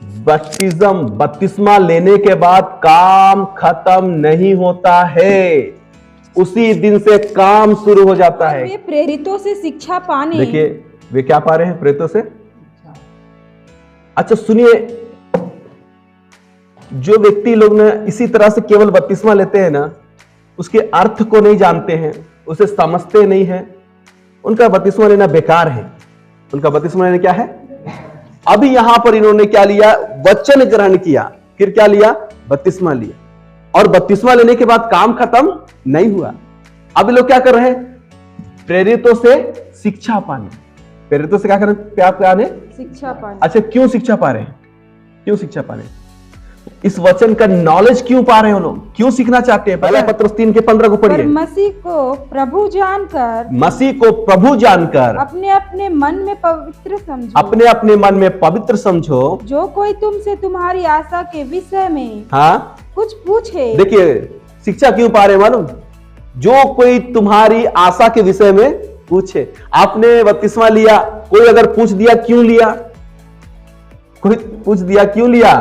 बपतिस्मा लेने के बाद काम खत्म नहीं होता है, उसी दिन से काम शुरू हो जाता है। वे प्रेरितों से शिक्षा पाने। देखिए वे क्या पा रहे हैं प्रेरितों से? अच्छा सुनिए, जो व्यक्ति लोग ना इसी तरह से केवल बपतिस्मा लेते हैं ना, उसके अर्थ को नहीं जानते हैं, उसे समझते नहीं हैं, उनका बपतिस्मा लेना बेकार है। उनका बपतिस्मा लेना क्या है? अभी यहां पर इन्होंने क्या लिया? वचन ग्रहण किया, फिर क्या लिया? बपतिस्मा लिया। और बपतिस्मा लेने के बाद काम खत्म नहीं हुआ। अब लोग क्या कर रहे हैं? प्रेरितों से शिक्षा पाने। प्रेरितों से क्या पाने? शिक्षा पाने। अच्छा, क्यों शिक्षा पा रहे हैं? क्यों शिक्षा पा रहे हैं? इस वचन का नॉलेज क्यों पा रहे हैं लोग? क्यों सीखना चाहते हैं? पहला पत्रस 3:15 को पढ़िए। मसीह को प्रभु जानकर, मसीह को प्रभु जानकर अपने अपने मन में पवित्र समझो, अपने अपने मन में पवित्र समझो। जो कोई तुमसे तुम्हारी आशा के विषय में हाँ कुछ पूछे। देखिए शिक्षा क्यों पा रहे हैं मालूम? जो कोई तुम्हारी आशा के विषय में पूछे। आपने बपतिस्मा लिया, कोई अगर पूछ दिया क्यों लिया, कोई पूछ दिया क्यों लिया,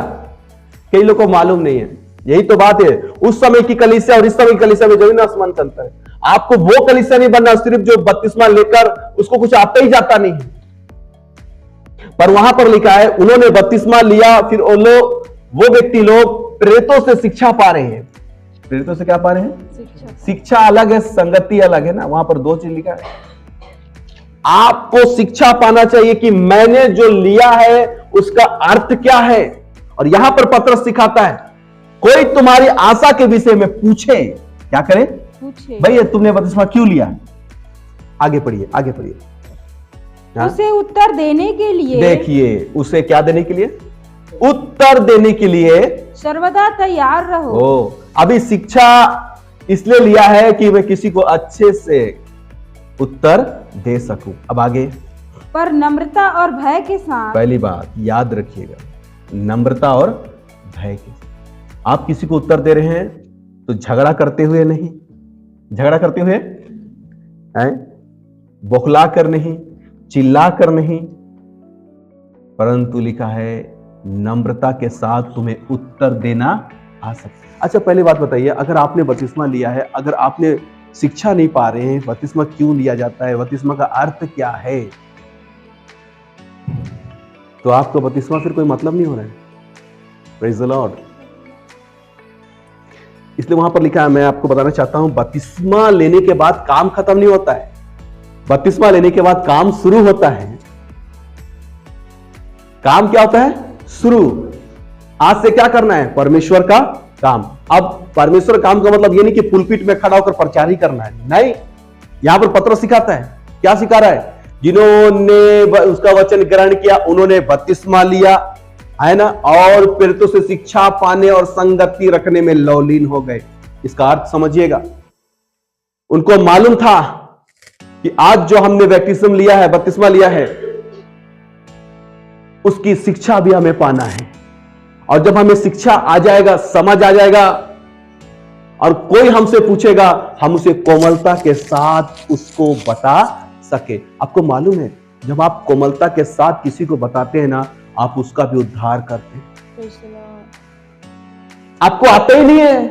कई लोगों को मालूम नहीं है। यही तो बात है, उस समय की कलीसिया और इस समय की कलीसिया में जमीन आसमान चलता है। आपको वो कलीसिया नहीं बनना सिर्फ जो बपतिस्मा लेकर उसको कुछ आता ही जाता नहीं है। पर वहां पर लिखा है उन्होंने बपतिस्मा लिया, फिर वो व्यक्ति लोग प्रेरितों से शिक्षा पा रहे हैं। प्रेरितों से क्या पा रहे हैं? शिक्षा अलग है, संगति अलग है ना। वहां पर दो चीज लिखा है। आपको शिक्षा पाना चाहिए कि मैंने जो लिया है उसका अर्थ क्या है। और यहां पर पत्रस सिखाता है, कोई तुम्हारी आशा के विषय में पूछे, क्या करे? पूछे भैया तुमने बपतिस्मा क्यों लिया? आगे पढ़िए, आगे पढ़िए। उसे उत्तर देने के लिए, देखिए उसे क्या देने के लिए? उत्तर देने के लिए सर्वदा तैयार रहो। अभी शिक्षा इसलिए लिया है कि मैं किसी को अच्छे से उत्तर दे सकूं। अब आगे, पर नम्रता और भय के साथ। पहली बात याद रखिएगा, नम्रता और भय के साथ। आप किसी को उत्तर दे रहे हैं तो झगड़ा करते हुए नहीं, झगड़ा करते हुए हैं, बौखला कर नहीं, चिल्ला कर नहीं, परंतु लिखा है नम्रता के साथ तुम्हें उत्तर देना आ सकता। अच्छा पहली बात बताइए, अगर आपने बपतिस्मा लिया है, अगर आपने शिक्षा नहीं पा रहे हैं बपतिस्मा क्यों लिया जाता है, बपतिस्मा का अर्थ क्या है, तो आपको बपतिस्मा फिर कोई मतलब नहीं हो रहा है। Praise the Lord. इसलिए वहां पर लिखा है, मैं आपको बताना चाहता हूं, बपतिस्मा लेने के बाद काम खत्म नहीं होता है, बपतिस्मा लेने के बाद काम शुरू होता है। काम क्या होता है? शुरू। आज से क्या करना है? परमेश्वर का काम। अब परमेश्वर काम का मतलब ये नहीं कि पुलपिट में खड़ा होकर प्रचार करना है, नहीं। यहां पर पत्रस सिखाता है, क्या सिखा रहा है? जिन्होंने उसका वचन ग्रहण किया उन्होंने बपतिस्मा लिया, है ना, और प्रेरितों से शिक्षा पाने और संगति रखने में लौलीन हो गए। इसका अर्थ समझिएगा, उनको मालूम था कि आज जो हमने बैप्टिज्म लिया है, बपतिस्मा लिया है, उसकी शिक्षा भी हमें पाना है। और जब हमें शिक्षा आ जाएगा, समझ आ जाएगा, और कोई हमसे पूछेगा, हम उसे कोमलता के साथ उसको बता सके। आपको मालूम है, जब आप कोमलता के साथ किसी को बताते हैं ना, आप उसका भी उद्धार करते हैं। आपको आता ही नहीं है,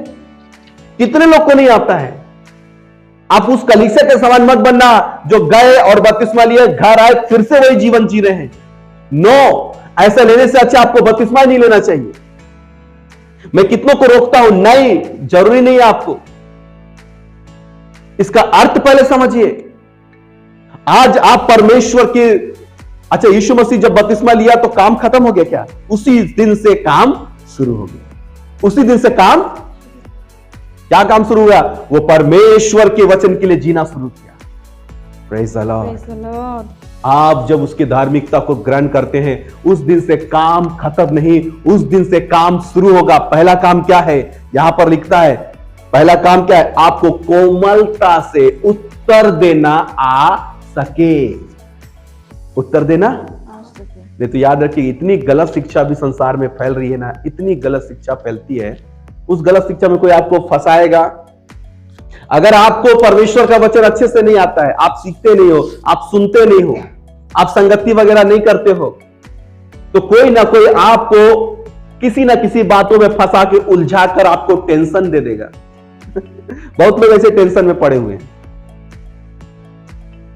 कितने लोग को नहीं आता है। आप उस कलीसिया के समान मत बनना जो गए और बपतिस्मा लिए, घर आए फिर से वही जीवन जी रहे हैं। नो, ऐसा लेने से अच्छा आपको बपतिस्मा नहीं लेना चाहिए। मैं कितनों को रोकता हूं, नहीं, जरूरी नहीं है आपको। इसका अर्थ पहले समझिए। आज आप परमेश्वर के, अच्छा यीशु मसीह जब बपतिस्मा लिया तो काम खत्म हो गया क्या? उसी दिन से काम शुरू हो गया। उसी दिन से काम, क्या काम शुरू हुआ? वो परमेश्वर के वचन के लिए जीना शुरू किया। Praise the Lord. आप जब उसकी धार्मिकता को ग्रहण करते हैं, उस दिन से काम खत्म नहीं, उस दिन से काम शुरू होगा। पहला काम क्या है? यहां पर लिखता है, पहला काम क्या है? आपको कोमलता से उत्तर देना आ सके। उत्तर देना नहीं तो याद रखिए, इतनी गलत शिक्षा भी संसार में फैल रही है ना, इतनी गलत शिक्षा फैलती है। उस गलत शिक्षा में कोई आपको फंसाएगा। अगर आपको परमेश्वर का वचन अच्छे से नहीं आता है, आप सीखते नहीं हो, आप सुनते नहीं हो, आप संगति वगैरह नहीं करते हो, तो कोई ना कोई आपको किसी ना किसी बातों में फंसा के उलझा कर आपको टेंशन दे देगा। बहुत लोग ऐसे टेंशन में पड़े हुए हैं।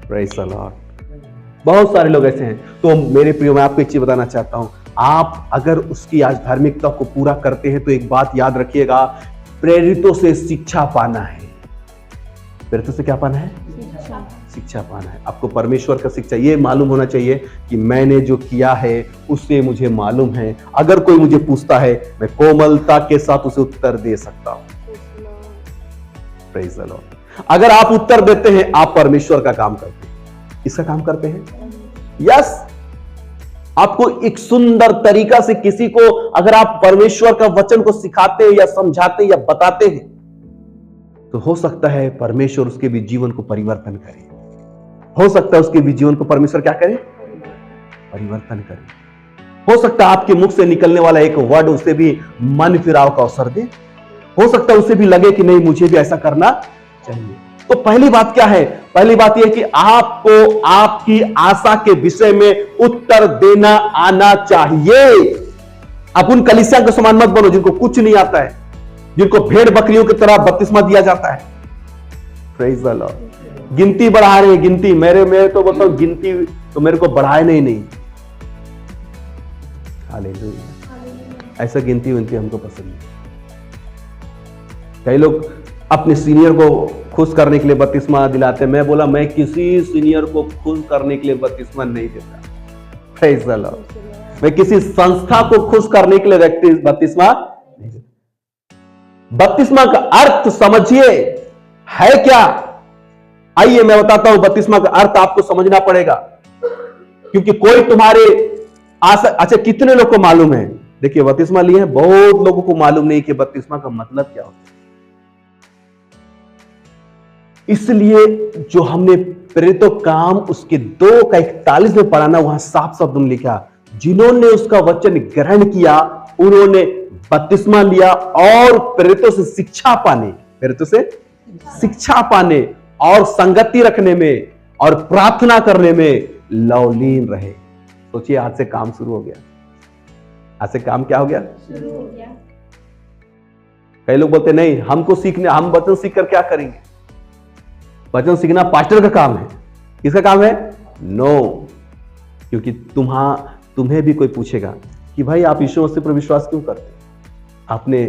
Praise the Lord. बहुत सारे लोग ऐसे हैं। तो मेरे प्रियो, मैं आपको एक चीज बताना चाहता हूं, आप अगर उसकी आज धार्मिकता को पूरा करते हैं तो एक बात याद रखिएगा, प्रेरितों से शिक्षा पाना है। प्रेरितों से क्या पाना है? शिक्षा पाना है। आपको परमेश्वर का शिक्षा ये मालूम होना चाहिए कि मैंने जो किया है उससे मुझे मालूम है। अगर कोई मुझे पूछता है, मैं कोमलता के साथ उसे उत्तर दे सकता हूं। Praise the Lord. अगर आप उत्तर देते हैं, आप परमेश्वर का काम करते हैं। किसका काम करते हैं? यस। आपको एक सुंदर तरीका से किसी को अगर आप परमेश्वर का वचन को सिखाते हैं या समझाते हैं या बताते हैं, तो हो सकता है परमेश्वर उसके भी जीवन को परिवर्तन करे। हो सकता है उसके भी जीवन को परमेश्वर क्या करे? परिवर्तन करे। हो सकता है आपके मुख से निकलने वाला एक वर्ड उसे भी मन फिराव का अवसर दे। हो सकता है उसे भी लगे कि नहीं, मुझे भी ऐसा करना चाहिए। तो पहली बात क्या है? पहली बात यह कि आपको आपकी आशा के विषय में उत्तर देना आना चाहिए। आप उन कलीसिया के समान मत बनो जिनको कुछ नहीं आता है, जिनको भेड़ बकरियों की तरह बपतिस्मा दिया जाता है। Praise the Lord. गिनती बढ़ा रहे हैं, गिनती मेरे तो मतलब गिनती तो मेरे को बढ़ाए नहीं। हालेलुया। ऐसा गिनती विनती हमको पसंद नहीं। कई लोग अपने सीनियर को खुश करने के लिए बपतिस्मा दिलाते हैं। मैं बोला, मैं किसी सीनियर को खुश करने के लिए बपतिस्मा नहीं देता। Praise the Lord. मैं किसी संस्था को खुश करने के लिए व्यक्ति बपतिस्मा नहीं देता। बपतिस्मा का अर्थ समझिए है क्या? आइए मैं बताता हूं। बपतिस्मा का अर्थ आपको समझना पड़ेगा, क्योंकि कोई तुम्हारे आशा। अच्छा, कितने लोग को मालूम है? देखिए, बपतिस्मा लिए हैं, बहुत लोगों को मालूम नहीं कि बपतिस्मा का मतलब क्या होता है। इसलिए जो हमने प्रेरितों काम उसके 2:41 में पढ़ा ना, वहां साफ शब्द में लिखा, जिन्होंने उसका वचन ग्रहण किया उन्होंने बपतिस्मा लिया और प्रेरितों से शिक्षा पाने और संगति रखने में और प्रार्थना करने में लवलीन रहे। सोचिए, आज से काम शुरू हो गया। आज से काम क्या हो गया? शुरू हो गया। कई लोग बोलते नहीं, हमको सीखने, हम वचन सीख कर क्या करेंगे? वचन सीखना पास्टर का काम है। किसका काम है? नो। क्योंकि तुम्हें भी कोई पूछेगा कि भाई आप यीशु मसीह पर विश्वास क्यों करते? आपने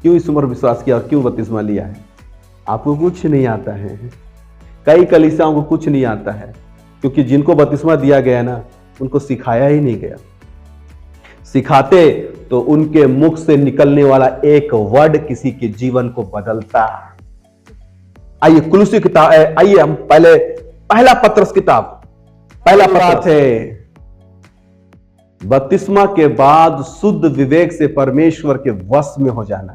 क्यों यीशु पर विश्वास किया और क्यों बपतिस्मा लिया है? आपको कुछ नहीं आता है। कई कलीसियाओं को कुछ नहीं आता है, क्योंकि जिनको बपतिस्मा दिया गया ना, उनको सिखाया ही नहीं गया। सिखाते तो उनके मुख से निकलने वाला एक वर्ड किसी के जीवन को बदलता। आइए कुलुसी किताब, आइए हम पहला पत्रस किताब, पहला पत्र है। बपतिस्मा के बाद शुद्ध विवेक से परमेश्वर के वश में हो जाना,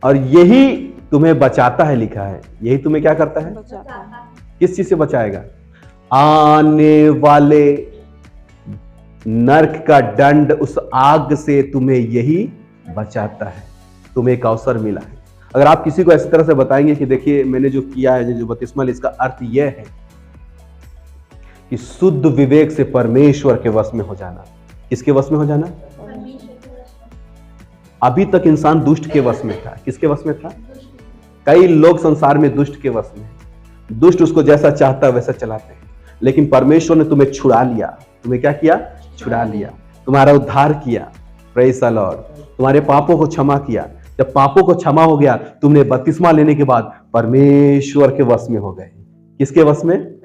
और यही तुम्हें बचाता है। लिखा है, यही तुम्हें क्या करता है? किस चीज से बचाएगा? आने वाले नरक का दंड, उस आग से तुम्हें यही बचाता है। तुम्हें एक अवसर मिला है। अगर आप किसी को इस तरह से बताएंगे कि देखिए मैंने जो किया है, जो बपतिस्मा लिया, इसका अर्थ यह है कि शुद्ध विवेक से परमेश्वर के वश में हो जाना। किसके वश में हो जाना? अभी तक इंसान दुष्ट के वश में था। किसके वश में था? कई लोग संसार में दुष्ट के वश में। दुष्ट उसको जैसा चाहता है वैसा चलाते हैं, लेकिन परमेश्वर ने तुम्हें छुड़ा लिया। तुम्हें क्या किया? छुड़ा लिया। तुम्हारा उद्धार किया। Praise the Lord. तुम्हारे पापों को क्षमा किया। जब पापों को क्षमा हो गया, तुमने बपतिस्मा लेने के बाद परमेश्वर के वश में हो गए। किसके वश में?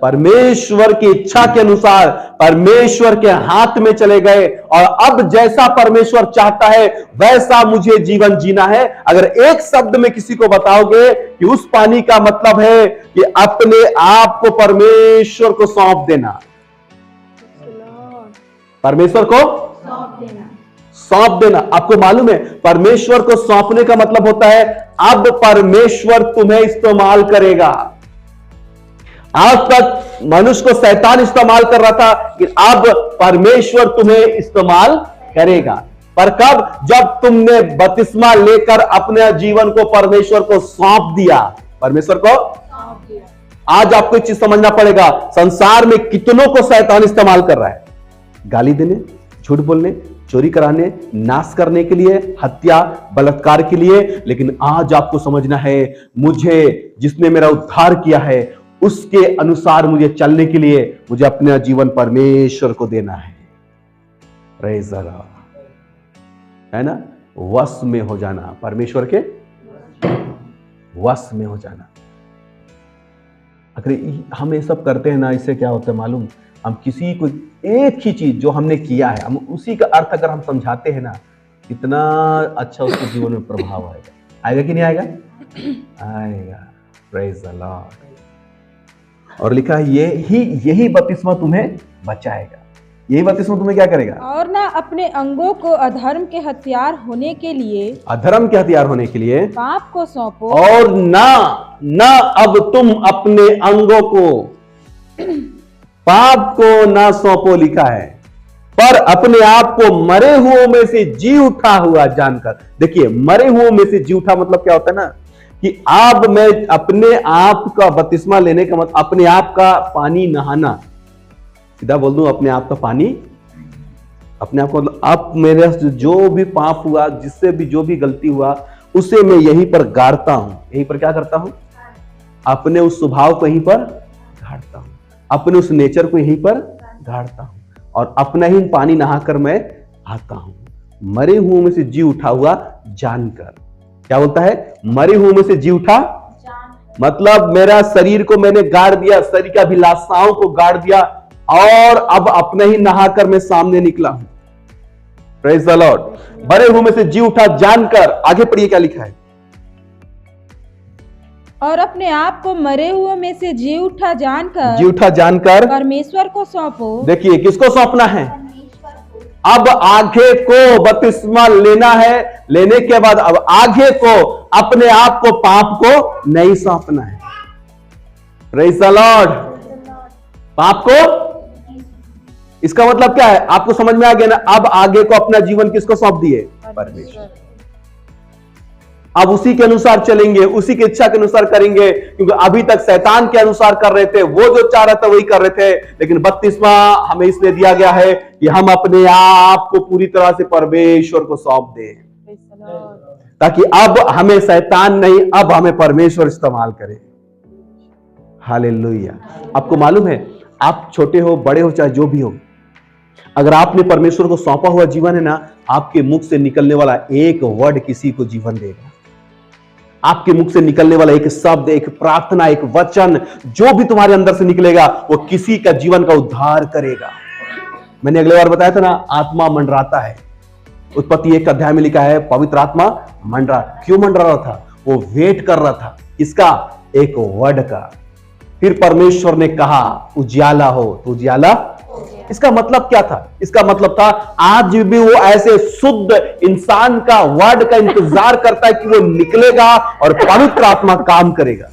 परमेश्वर की इच्छा के अनुसार परमेश्वर के हाथ में चले गए, और अब जैसा परमेश्वर चाहता है वैसा मुझे जीवन जीना है। अगर एक शब्द में किसी को बताओगे कि उस पानी का मतलब है कि अपने आप को परमेश्वर को सौंप देना। परमेश्वर को सौंप देना। आपको मालूम है, परमेश्वर को सौंपने का मतलब होता है अब परमेश्वर तुम्हें इस्तेमाल करेगा। आज तक मनुष्य को शैतान इस्तेमाल कर रहा था, कि अब परमेश्वर तुम्हें इस्तेमाल करेगा। पर कब? जब तुमने बपतिस्मा लेकर अपने जीवन को परमेश्वर को सौंप दिया। परमेश्वर को आज आपको एक चीज समझना पड़ेगा, संसार में कितनों को शैतान इस्तेमाल कर रहा है, गाली देने, झूठ बोलने, चोरी कराने, नाश करने के लिए, हत्या, बलात्कार के लिए। लेकिन आज आपको समझना है, मुझे जिसने मेरा उद्धार किया है उसके अनुसार मुझे चलने के लिए मुझे अपना जीवन परमेश्वर को देना है। प्रेज़ द लॉर्ड, है ना, वश में हो जाना, परमेश्वर के वश में हो जाना। अगर हम ये सब करते हैं ना, इससे क्या होता है मालूम, हम किसी को एक ही चीज जो हमने किया है, हम उसी का अर्थ अगर हम समझाते हैं ना, कितना अच्छा उसके जीवन में प्रभाव आएगा। आएगा कि नहीं आएगा? आएगा। Praise the Lord. और लिखा है यही बपतिस्मा तुम्हें बचाएगा। यही बपतिस्मा तुम्हें क्या करेगा? और ना अपने अंगों को अधर्म के हथियार होने के लिए, अधर्म के हथियार होने के लिए पाप को सौंपो। और ना अब तुम अपने अंगों को पाप को ना सौंपो, लिखा है, पर अपने आप को मरे हुओं में से जी उठा हुआ जानकर। देखिए, मरे हुओं में से जी उठा मतलब क्या होता है ना, कि अब मैं अपने आप का बपतिस्मा लेने का मतलब अपने आप का पानी नहाना, सीधा बोल दूं, अपने आप का पानी, अपने आप को मतलब अब मेरे जो भी पाप हुआ, जिससे भी जो भी गलती हुआ, उसे मैं यहीं पर गाड़ता हूं। यहीं पर क्या करता हूं? अपने उस स्वभाव को यहीं पर गाड़ता हूं, अपने उस नेचर को यहीं पर गाड़ता हूं, और अपना ही पानी नहाकर मैं आता हूं, मरे हुओं में से जी उठा हुआ जानकर। क्या बोलता है? मरे हुओं में से जी उठा, मतलब मेरा शरीर को मैंने गाड़ दिया, शरीर की अभिलाषाओं को गाड़ दिया, और अब अपने ही नहाकर मैं सामने निकला हूं। Praise the Lord. मरे हुओं में से जी उठा जानकर। आगे पढ़िए क्या लिखा है? और अपने आप को मरे हुओं में से जी उठा जानकर परमेश्वर को सौंपो। देखिए, किसको सौंपना है? अब आगे को बपतिस्मा लेना है, लेने के बाद अब आगे को अपने आप को, पाप को नहीं सौंपना है। Praise the Lord. पाप को, इसका मतलब क्या है? आपको समझ में आ गया ना? अब आगे को अपना जीवन किसको सौंप दिए? परमेश्वर। अब उसी के अनुसार चलेंगे, उसी की इच्छा के अनुसार करेंगे, क्योंकि अभी तक शैतान के अनुसार कर रहे थे, वो जो चाह रहा था वही कर रहे थे। लेकिन बपतिस्मा हमें इसलिए दिया गया है कि हम अपने आप को पूरी तरह से परमेश्वर को सौंप दें, ताकि अब हमें शैतान नहीं, अब हमें परमेश्वर इस्तेमाल करे। हालेलुया। आपको मालूम है, आप छोटे हो, बड़े हो, चाहे जो भी हो, अगर आपने परमेश्वर को सौंपा हुआ जीवन है ना, आपके मुख से निकलने वाला एक वर्ड किसी को जीवन देगा। आपके मुख से निकलने वाला एक शब्द, एक प्रार्थना, एक वचन, जो भी तुम्हारे अंदर से निकलेगा, वो किसी का जीवन का उद्धार करेगा। मैंने अगले बार बताया था ना, आत्मा मंडराता है। उत्पत्ति 1 अध्याय में लिखा है, पवित्र आत्मा मंडरा। क्यों मंडरा रहा था? वो वेट कर रहा था, इसका एक वर्ड का। फिर परमेश्वर ने कहा उजियाला हो, तो उजियाला। इसका मतलब क्या था? इसका मतलब था आज भी वो ऐसे शुद्ध इंसान का वर्ड का इंतजार करता है कि वो निकलेगा और पवित्र आत्मा काम करेगा।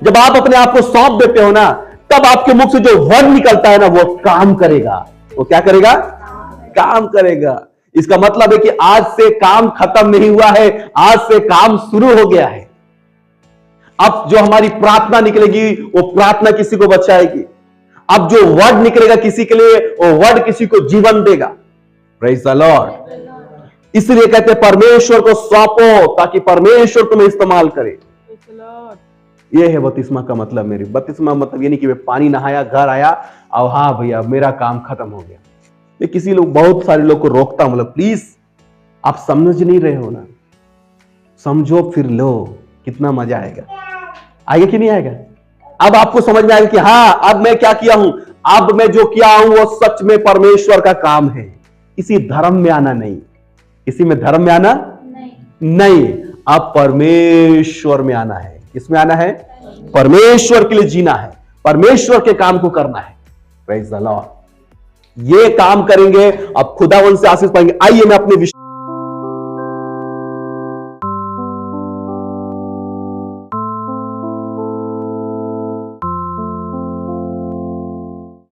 जब आप अपने आप को सौंप देते हो ना, तब आपके मुख से जो वर्ड निकलता है ना, वो काम करेगा। वो क्या करेगा? काम करेगा। इसका मतलब है कि आज से काम खत्म नहीं हुआ है, आज से काम शुरू हो गया है। अब जो हमारी प्रार्थना निकलेगी, वो प्रार्थना किसी को बचाएगी। अब जो वर्ड निकलेगा किसी के लिए, वो वर्ड किसी को जीवन देगा। Praise the Lord. इसलिए कहते हैं परमेश्वर को सौंपो, ताकि परमेश्वर तुम्हें इस्तेमाल करे। ये है बपतिस्मा का मतलब। मेरी बपतिस्मा मतलब ये नहीं कि मैं पानी नहाया, घर आया और हाँ भैया मेरा काम खत्म हो गया। मैं किसी लोग, बहुत सारे लोग को रोकता हूं, मतलब प्लीज आप समझ नहीं रहे हो ना, समझो फिर लो, कितना मजा आएगा। आएगा कि नहीं आएगा? अब आपको समझ में आएगा कि हाँ, अब मैं क्या किया हूं, अब मैं जो किया हूं वो सच में परमेश्वर का काम है। किसी धर्म में आना नहीं, किसी में धर्म में आना नहीं, अब परमेश्वर में आना है। किसमें आना है? परमेश्वर के लिए जीना है, परमेश्वर के काम को करना है। Praise the Lord. ये काम करेंगे, अब खुदावंद से आशीष पाएंगे। आइए मैं अपने